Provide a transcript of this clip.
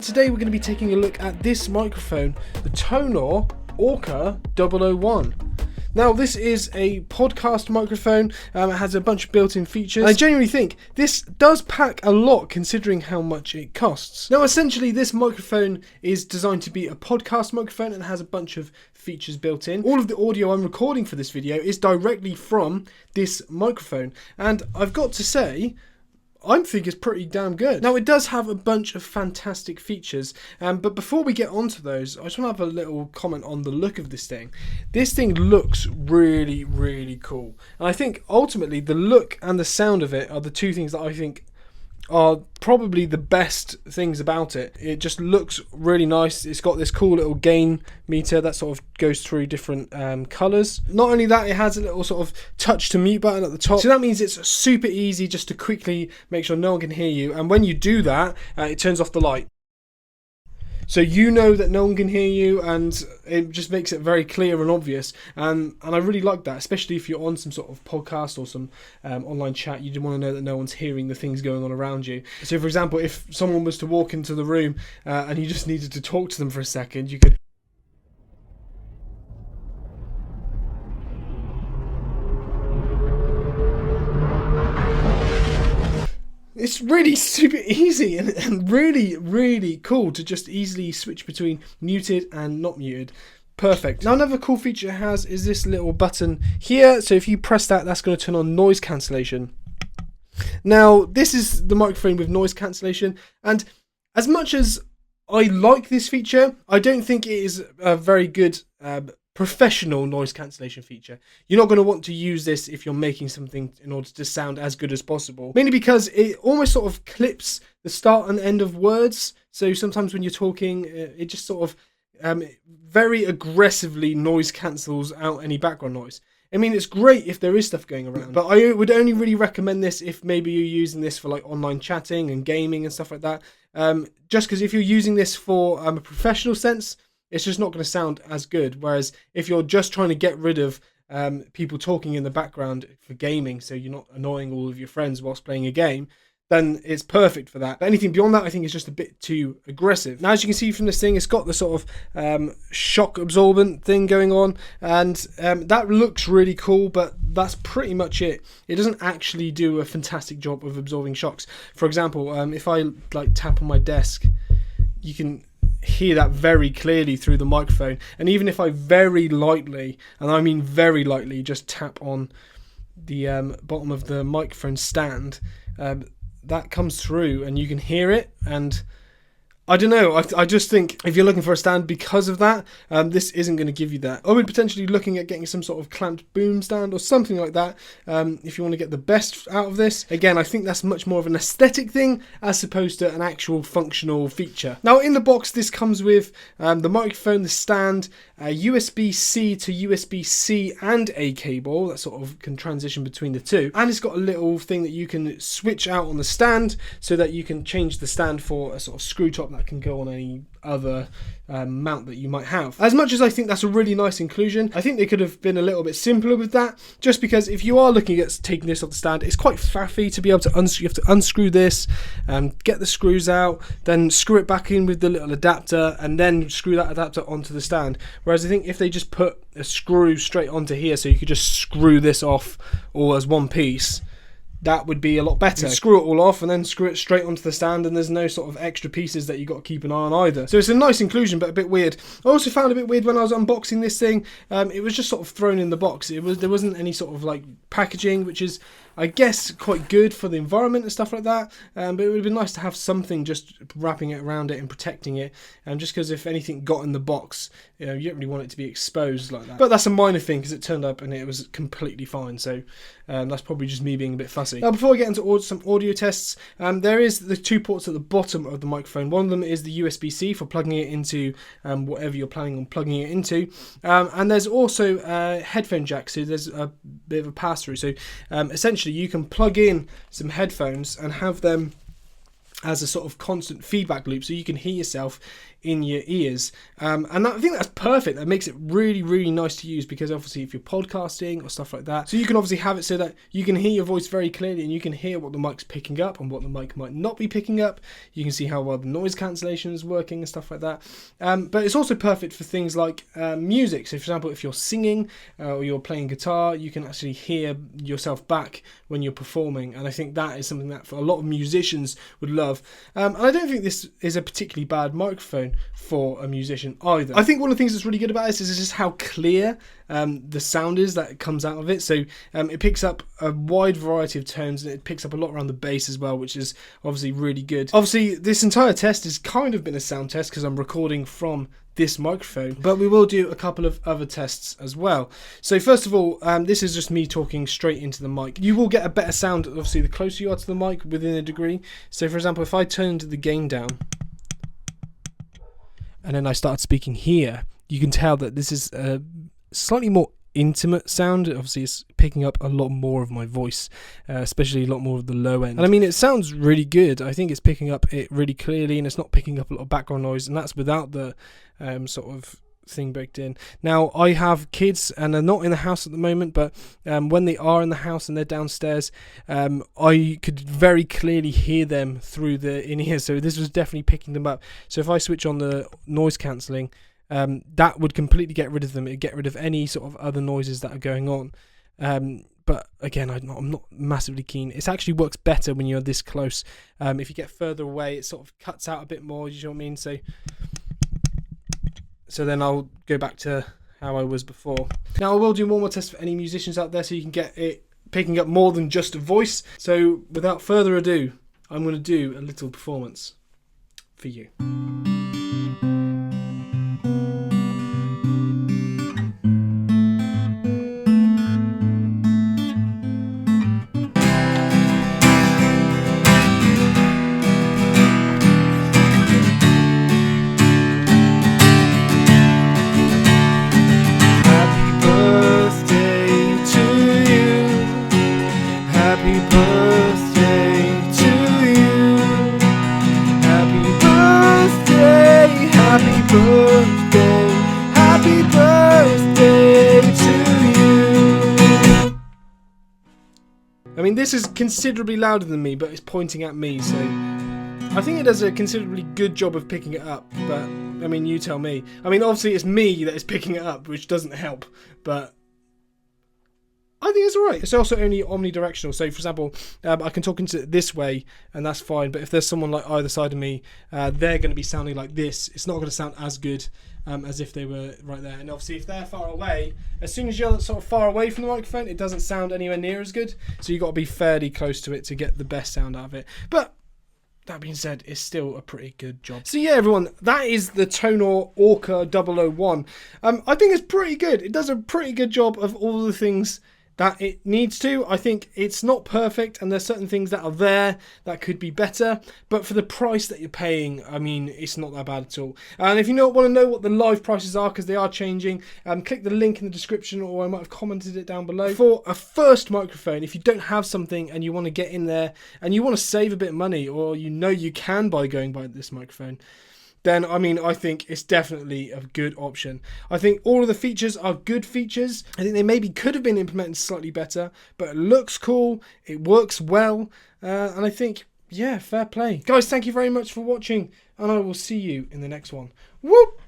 Today we're going to be taking a look at this microphone, the Tonor Orca001. Now this is a podcast microphone, it has a bunch of built-in features. I genuinely think this does pack a lot considering how much it costs. Now essentially this microphone is designed to be a podcast microphone and has a bunch of features built in. All of the audio I'm recording for this video is directly from this microphone, and I've got to say, I think it's pretty damn good. Now it does have a bunch of fantastic features, but before we get onto those, I just want to have a little comment on the look of this thing. This thing looks really, really cool. And I think ultimately the look and the sound of it are the two things that I think are probably the best things about it. It just looks really nice. It's got this cool little gain meter that sort of goes through different colours. Not only that, it has a little sort of touch to mute button at the top. So that means it's super easy just to quickly make sure no one can hear you. And when you do that, it turns off the light. So you know that no one can hear you, and it just makes it very clear and obvious. And I really like that, especially if you're on some sort of podcast or some online chat. You do want to know that no one's hearing the things going on around you. So for example, if someone was to walk into the room and you just needed to talk to them for a second, you could... It's really super easy and really, really cool to just easily switch between muted and not muted. Perfect. Now another cool feature it has is this little button here. So if you press that, that's going to turn on noise cancellation. Now this is the microphone with noise cancellation, and as much as I like this feature, I don't think it is a very good professional noise cancellation feature. You're not going to want to use this if you're making something in order to sound as good as possible. Mainly because it almost sort of clips the start and end of words. So sometimes when you're talking, it just sort of very aggressively noise cancels out any background noise. I mean, it's great if there is stuff going around, but I would only really recommend this if maybe you're using this for like online chatting and gaming and stuff like that. Just because if you're using this for a professional sense, it's just not going to sound as good. Whereas if you're just trying to get rid of people talking in the background for gaming, so you're not annoying all of your friends whilst playing a game, then it's perfect for that. But anything beyond that, I think is just a bit too aggressive. Now, as you can see from this thing, it's got the sort of shock absorbent thing going on, and that looks really cool, but that's pretty much it. It doesn't actually do a fantastic job of absorbing shocks. For example, if I like tap on my desk, you can hear that very clearly through the microphone. And even if I very lightly, and I mean very lightly, just tap on the bottom of the microphone stand, that comes through and you can hear it. And I don't know, I just think if you're looking for a stand because of that, this isn't going to give you that. I would potentially looking at getting some sort of clamped boom stand or something like that, if you want to get the best out of this. Again, I think that's much more of an aesthetic thing as opposed to an actual functional feature. Now in the box, this comes with the microphone, the stand, USB-C to USB-C and a cable that sort of can transition between the two. And it's got a little thing that you can switch out on the stand so that you can change the stand for a sort of screw top that can go on any other mount that you might have. As much as I think that's a really nice inclusion, I think they could have been a little bit simpler with that, just because if you are looking at taking this off the stand, it's quite faffy to be able to you have to unscrew this, get the screws out, then screw it back in with the little adapter, and then screw that adapter onto the stand. Whereas I think if they just put a screw straight onto here, so you could just screw this off all as one piece, that would be a lot better. You screw it all off and then screw it straight onto the stand, and there's no sort of extra pieces that you got to keep an eye on either. So it's a nice inclusion, but a bit weird. I also found it a bit weird when I was unboxing this thing. It was just sort of thrown in the box. There wasn't any sort of like packaging, which is, I guess, quite good for the environment and stuff like that. But it would have been nice to have something just wrapping it around it and protecting it. Just because if anything got in the box, you don't really want it to be exposed like that. But that's a minor thing because it turned up and it was completely fine. So that's probably just me being a bit fussy. Now, before I get into some audio tests, there is the two ports at the bottom of the microphone. One of them is the USB-C for plugging it into whatever you're planning on plugging it into. And there's also a headphone jack, so there's a bit of a pass-through. So essentially you can plug in some headphones and have them as a sort of constant feedback loop, so you can hear yourself in your ears, and I think that's perfect. That makes it really, really nice to use, because obviously if you're podcasting or stuff like that, so you can obviously have it so that you can hear your voice very clearly, and you can hear what the mic's picking up and what the mic might not be picking up. You can see how well the noise cancellation is working and stuff like that. But it's also perfect for things like music. So for example, if you're singing or you're playing guitar, you can actually hear yourself back when you're performing, and I think that is something that for a lot of musicians would love. And I don't think this is a particularly bad microphone for a musician either. I think one of the things that's really good about this is just how clear the sound is that comes out of it. So it picks up a wide variety of tones, and it picks up a lot around the bass as well, which is obviously really good. Obviously this entire test has kind of been a sound test because I'm recording from this microphone, but we will do a couple of other tests as well. So first of all, this is just me talking straight into the mic. You will get a better sound obviously the closer you are to the mic within a degree. So for example, if I turned the gain down and then I started speaking here, you can tell that this is a slightly more intimate sound. Obviously it's picking up a lot more of my voice, especially a lot more of the low end, and I mean it sounds really good. I think it's picking up it really clearly, and it's not picking up a lot of background noise, and that's without the sort of thing baked in. Now I have kids and they're not in the house at the moment, but when they are in the house and they're downstairs, I could very clearly hear them through the in-ears, so this was definitely picking them up. So if I switch on the noise cancelling, that would completely get rid of them. It'd get rid of any sort of other noises that are going on. But again, I'm not massively keen. It actually works better when you're this close. If you get further away, it sort of cuts out a bit more, you know what I mean? So then I'll go back to how I was before. Now I will do more tests for any musicians out there, so you can get it picking up more than just a voice. So without further ado, I'm going to do a little performance for you. Happy birthday to you. I mean, this is considerably louder than me, but it's pointing at me, so I think it does a considerably good job of picking it up, but I mean, you tell me. I mean, obviously it's me that is picking it up, which doesn't help, but I think it's alright. It's also only omnidirectional, so for example, I can talk into it this way and that's fine, but if there's someone like either side of me, they're going to be sounding like this. It's not going to sound as good as if they were right there. And obviously if they're far away, as soon as you're sort of far away from the microphone, it doesn't sound anywhere near as good, so you've got to be fairly close to it to get the best sound out of it. But that being said, it's still a pretty good job. So yeah, everyone, that is the Tonor Orca001. I think it's pretty good. It does a pretty good job of all the things that it needs to. I think it's not perfect, and there's certain things that are there that could be better, but for the price that you're paying, I mean, it's not that bad at all. And if you want to know what the live prices are, because they are changing, click the link in the description, or I might have commented it down below. For a first microphone, if you don't have something and you want to get in there and you want to save a bit of money, or you know you can by going by this microphone, then I mean, I think it's definitely a good option. I think all of the features are good features. I think they maybe could have been implemented slightly better, but it looks cool, it works well, and I think, yeah, fair play. Guys, thank you very much for watching, and I will see you in the next one. Whoop!